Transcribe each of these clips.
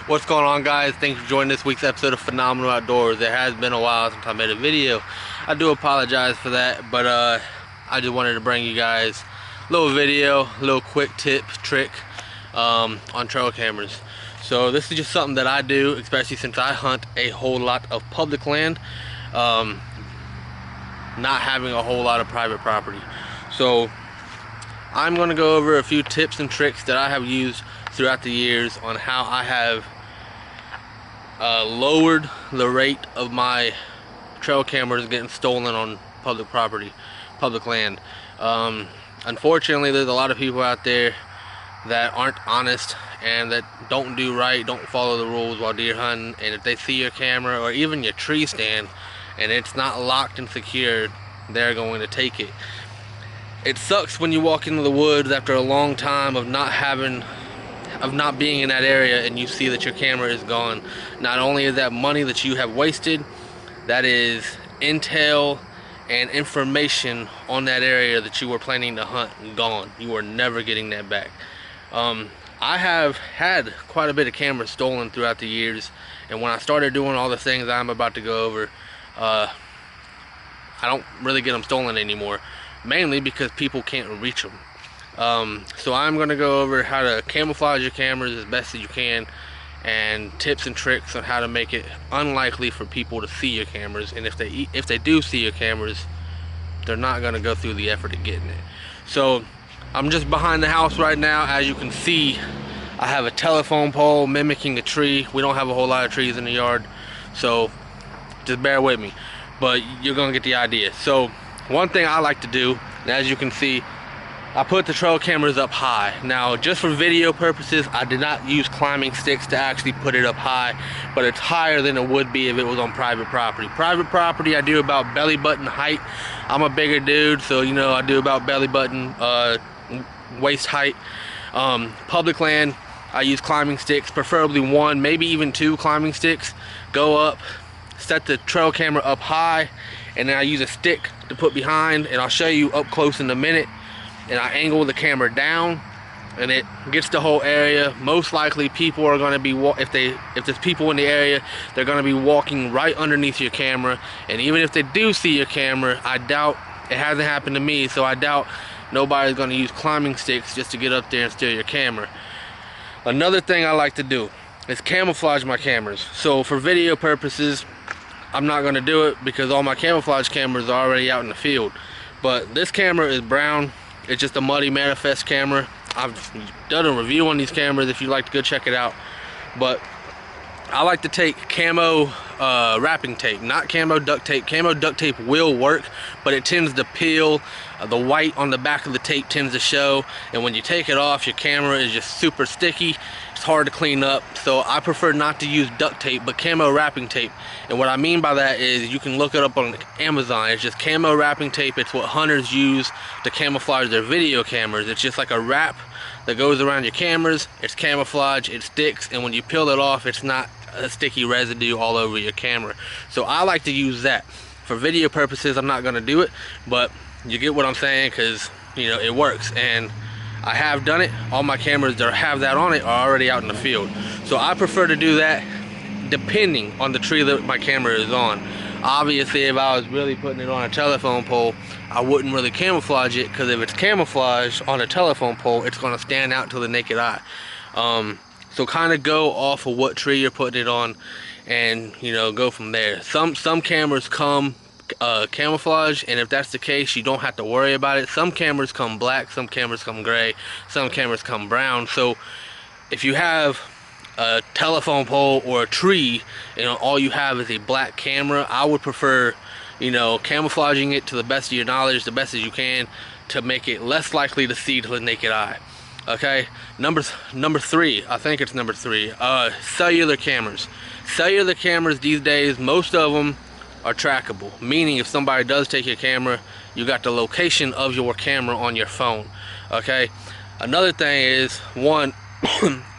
What's going on, guys? Thanks for joining this week's episode of Phenomenal Outdoors. It has been a while since I made a video. I do apologize for that, but I just wanted to bring you guys a little video, a little quick tip, trick on trail cameras. So this is just something that I do, especially since I hunt a whole lot of public land, not having a whole lot of private property. So I'm going to go over a few tips and tricks that I have used throughout the years on how I have lowered the rate of my trail cameras getting stolen on public property, public land. Unfortunately, there's a lot of people out there that aren't honest and that don't do right, don't follow the rules while deer hunting. And if they see your camera or even your tree stand and it's not locked and secured, they're going to take it. It sucks when you walk into the woods after a long time of not being in that area and you see that your camera is gone. Not only is that money that you have wasted, that is intel and information on that area that you were planning to hunt gone. You are never getting that back. I have had quite a bit of cameras stolen throughout the years, and when I started doing all the things I'm about to go over, I don't really get them stolen anymore, mainly because people can't reach them. So I'm going to go over how to camouflage your cameras as best as you can, and tips and tricks on how to make it unlikely for people to see your cameras. And if they do see your cameras, they're not going to go through the effort of getting it. So I'm just behind the house right now. As you can see, I have a telephone pole mimicking a tree. We don't have a whole lot of trees in the yard, so just bear with me, but you're going to get the idea. So one thing I like to do, and as you can see, I put the trail cameras up high. Now, just for video purposes, I did not use climbing sticks to actually put it up high, but it's higher than it would be if it was on private property. Private property, I do about belly button height. I'm a bigger dude, so you know I do about belly button, waist height. Public land, I use climbing sticks, preferably one, maybe even two climbing sticks. Go up, set the trail camera up high, and then I use a stick to put behind, and I'll show you up close in a minute. And I angle the camera down, and it gets the whole area. Most likely people are going to be, if there's people in the area, they're going to be walking right underneath your camera. And even if they do see your camera, I doubt, it hasn't happened to me, so I doubt nobody's going to use climbing sticks just to get up there and steal your camera. Another thing I like to do is camouflage my cameras. So for video purposes, I'm not going to do it because all my camouflage cameras are already out in the field. But this camera is brown. It's just a Muddy Manifest camera. I've done a review on these cameras if you'd like to go check it out. But I like to take camo wrapping tape, not camo duct tape. Camo duct tape will work, but it tends to peel. The white on the back of the tape tends to show, and when you take it off, your camera is just super sticky. It's hard to clean up, so I prefer not to use duct tape, but camo wrapping tape. And what I mean by that is, you can look it up on Amazon. It's just camo wrapping tape. It's what hunters use to camouflage their video cameras. It's just like a wrap that goes around your cameras. It's camouflage, it sticks, and when you peel it off, it's not a sticky residue all over your camera. So I like to use that. For video purposes, I'm not going to do it, but you get what I'm saying, because you know it works, and I have done it. All my cameras that have that on it are already out in the field. So I prefer to do that depending on the tree that my camera is on. Obviously, if I was really putting it on a telephone pole, I wouldn't really camouflage it, because if it's camouflaged on a telephone pole, it's going to stand out to the naked eye. So kind of go off of what tree you're putting it on, and you know, go from there. Some cameras come camouflage, and if that's the case, you don't have to worry about it. Some cameras come black, some cameras come gray, some cameras come brown. So if you have a telephone pole or a tree, you know, all you have is a black camera, I would prefer, you know, camouflaging it to the best of your knowledge, the best as you can, to make it less likely to see to the naked eye. Okay, number three, I think it's number three, cellular cameras. Cellular cameras these days, most of them are trackable, meaning if somebody does take your camera, you got the location of your camera on your phone. Okay, another thing is, one,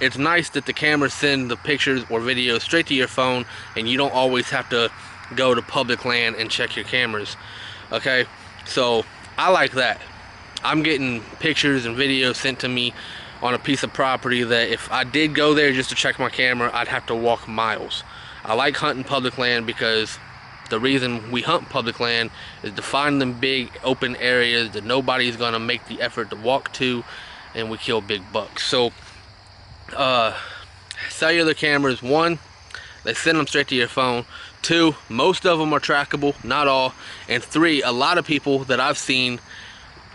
it's nice that the cameras send the pictures or videos straight to your phone, and you don't always have to go to public land and check your cameras. Okay, so I like that. I'm getting pictures and videos sent to me on a piece of property that if I did go there just to check my camera, I'd have to walk miles. I like hunting public land because the reason we hunt public land is to find them big open areas that nobody's gonna make the effort to walk to, and we kill big bucks. So cellular cameras, one, they send them straight to your phone. Two, most of them are trackable, not all. And three, a lot of people that I've seen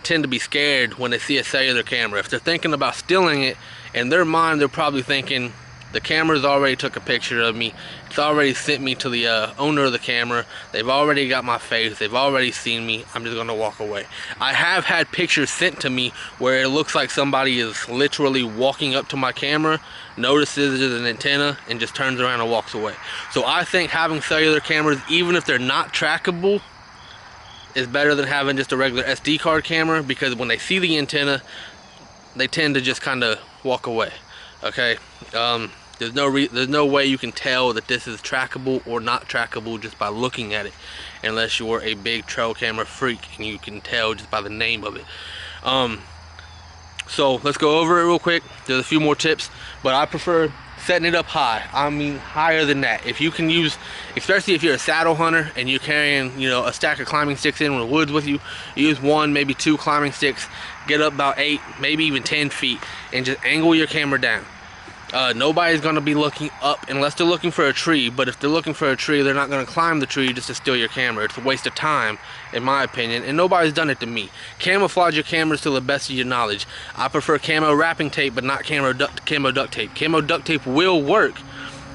tend to be scared when they see a cellular camera. If they're thinking about stealing it, in their mind they're probably thinking, the camera's already took a picture of me, it's already sent me to the owner of the camera, they've already got my face, they've already seen me, I'm just gonna walk away. I have had pictures sent to me where it looks like somebody is literally walking up to my camera, notices there's an antenna, and just turns around and walks away. So I think having cellular cameras, even if they're not trackable, is better than having just a regular SD card camera, because when they see the antenna, they tend to just kind of walk away. Okay, there's no way you can tell that this is trackable or not trackable just by looking at it, unless you're a big trail camera freak and you can tell just by the name of it. So let's go over it real quick. There's a few more tips, but I prefer setting it up high. I mean higher than that. If you can use, especially if you're a saddle hunter and you're carrying, you know, a stack of climbing sticks in the woods with you, use 1, maybe 2 climbing sticks, get up about 8, maybe even 10 feet, and just angle your camera down. Nobody's gonna be looking up unless they're looking for a tree, but if they're looking for a tree, they're not gonna climb the tree just to steal your camera. It's a waste of time, in my opinion, and nobody's done it to me. Camouflage your cameras to the best of your knowledge. I prefer camo wrapping tape, but not camo duct tape. Camo duct tape will work,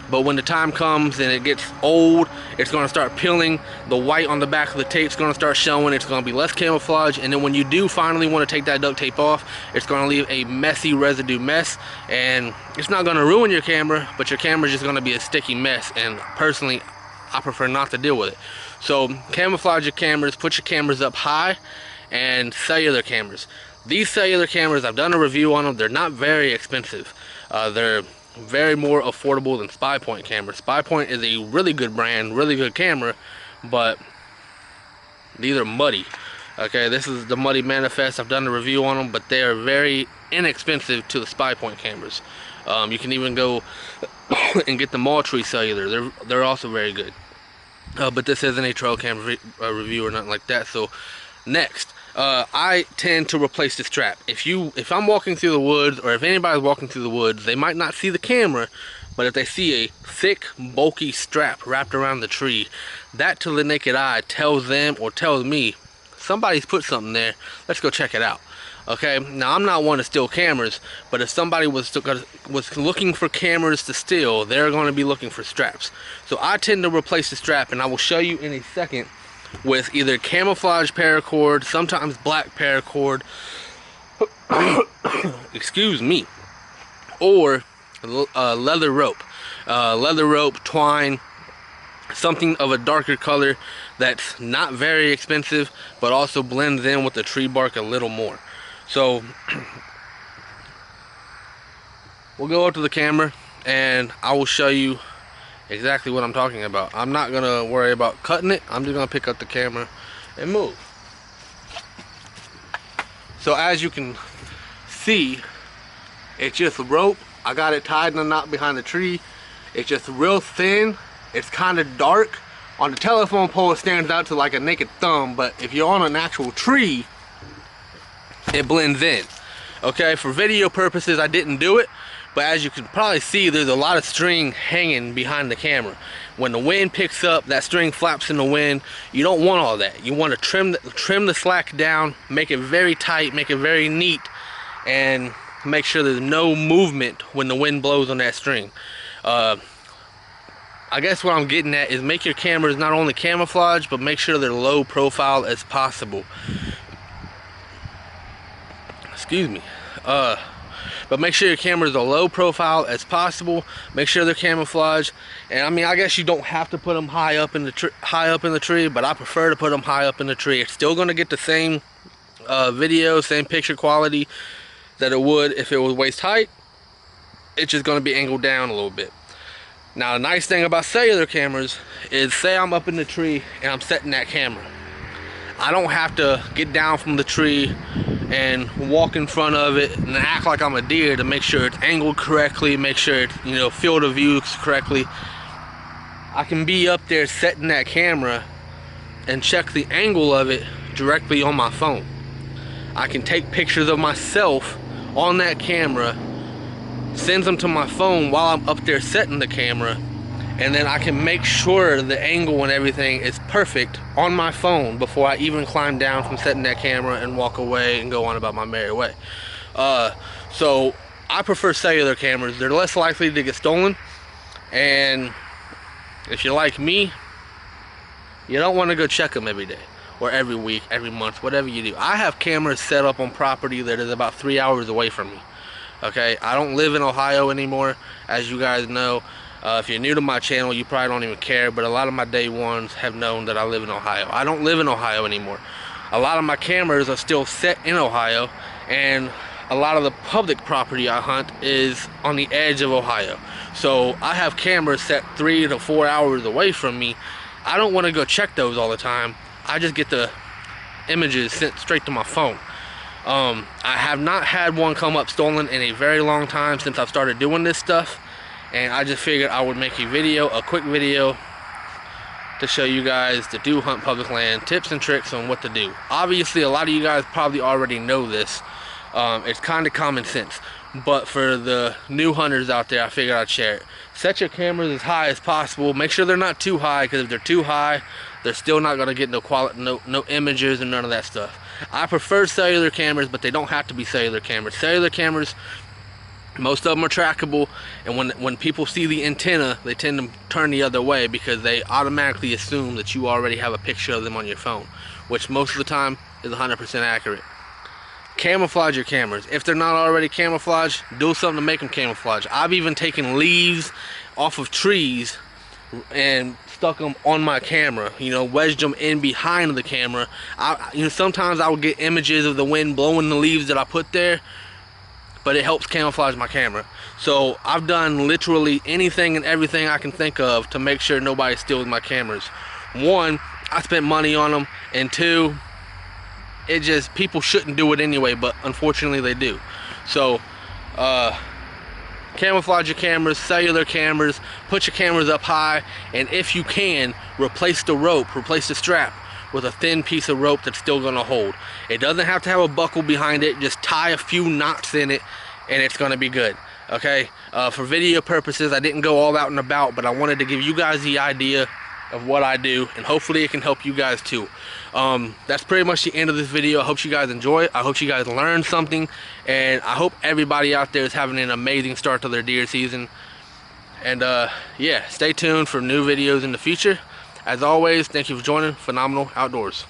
but when the time comes and it gets old, it's gonna start peeling. The white on the back of the tape's gonna start showing. It's gonna be less camouflage, and then when you do finally want to take that duct tape off, it's gonna leave a messy residue mess, and it's not gonna ruin your camera, but your camera's just gonna be a sticky mess, and personally, I prefer not to deal with it. So camouflage your cameras, put your cameras up high, and cellular cameras. These cellular cameras, I've done a review on them. They're not very expensive. They're very more affordable than SpyPoint cameras. SpyPoint is a really good brand, really good camera, but these are muddy. Okay, this is the Muddy Manifest. I've done a review on them, but they are very inexpensive to the SpyPoint cameras. You can even go and get the Moultrie Cellular. They're also very good. But this isn't a trail cam review or nothing like that. So next, I tend to replace the strap. If I'm walking through the woods, or if anybody's walking through the woods, they might not see the camera, but if they see a thick, bulky strap wrapped around the tree, that to the naked eye tells them or tells me somebody's put something there. Let's go check it out. Okay, now I'm not one to steal cameras, but if somebody was looking for cameras to steal, they're going to be looking for straps. So I tend to replace the strap, and I will show you in a second, with either camouflage paracord, sometimes black paracord, excuse me, or leather rope. Leather rope, twine, something of a darker color that's not very expensive, but also blends in with the tree bark a little more. So we'll go up to the camera and I will show you exactly what I'm talking about. I'm not gonna worry about cutting it. I'm just gonna pick up the camera and move. So as you can see, it's just rope. I got it tied in a knot behind the tree. It's just real thin. It's kind of dark. On the telephone pole, it stands out to like a naked thumb, but if you're on an actual tree, it blends in. Okay, for video purposes, I didn't do it, but as you can probably see, there's a lot of string hanging behind the camera. When the wind picks up, that string flaps in the wind. You don't want all that. You want to trim the slack down, make it very tight, make it very neat, and make sure there's no movement when the wind blows on that string. I guess what I'm getting at is make your cameras not only camouflage, but make sure they're low profile as possible. Excuse me. But make sure your cameras are low profile as possible. Make sure they're camouflage. And I mean, I guess you don't have to put them high up in the tree, but I prefer to put them high up in the tree. It's still going to get the same video, same picture quality that it would if it was waist height. It's just going to be angled down a little bit. Now, the nice thing about cellular cameras is, say I'm up in the tree and I'm setting that camera. I don't have to get down from the tree and walk in front of it and act like I'm a deer to make sure it's angled correctly, make sure it's, you know, field of view correctly. I can be up there setting that camera and check the angle of it directly on my phone. I can take pictures of myself on that camera, send them to my phone while I'm up there setting the camera, and then I can make sure the angle and everything is perfect on my phone before I even climb down from setting that camera and walk away and go on about my merry way. So I prefer cellular cameras. They're less likely to get stolen, and if you're like me, you don't want to go check them every day or every week, every month, whatever you do. I have cameras set up on property that is about 3 hours away from me. Okay, I don't live in Ohio anymore, as you guys know. If you're new to my channel, you probably don't even care, but a lot of my day ones have known that I live in Ohio. I don't live in Ohio anymore. A lot of my cameras are still set in Ohio, and a lot of the public property I hunt is on the edge of Ohio. So I have cameras set 3 to 4 hours away from me. I don't want to go check those all the time. I just get the images sent straight to my phone. I have not had one come up stolen in a very long time since I've started doing this stuff, and I just figured I would make a quick video to show you guys that do hunt public land, tips and tricks on what to do. Obviously, a lot of you guys probably already know this. It's kind of common sense, but for the new hunters out there, I figured I'd share it. Set your cameras as high as possible. Make sure they're not too high, because if they're too high, they're still not going to get no quality, no images and none of that stuff. I prefer cellular cameras, but they don't have to be cellular cameras. Cellular cameras, most of them are trackable, and when people see the antenna, they tend to turn the other way because they automatically assume that you already have a picture of them on your phone, which most of the time is 100% accurate. Camouflage your cameras. If they're not already camouflaged, do something to make them camouflage. I've even taken leaves off of trees and stuck them on my camera, you know, wedged them in behind the camera. You know, sometimes I would get images of the wind blowing the leaves that I put there, but it helps camouflage my camera. So I've done literally anything and everything I can think of to make sure nobody steals my cameras. One, I spent money on them, and two, it just, people shouldn't do it anyway, but unfortunately they do. So camouflage your cameras, cellular cameras, put your cameras up high, and if you can, replace the rope, replace the strap with a thin piece of rope that's still gonna hold. It doesn't have to have a buckle behind it, just tie a few knots in it and it's gonna be good. Okay, for video purposes, I didn't go all out and about, but I wanted to give you guys the idea of what I do, and hopefully it can help you guys too. That's pretty much the end of this video. I hope you guys enjoy it. I hope you guys learned something, and I hope everybody out there is having an amazing start to their deer season. And yeah, stay tuned for new videos in the future. As always, thank you for joining Phenomenal Outdoors.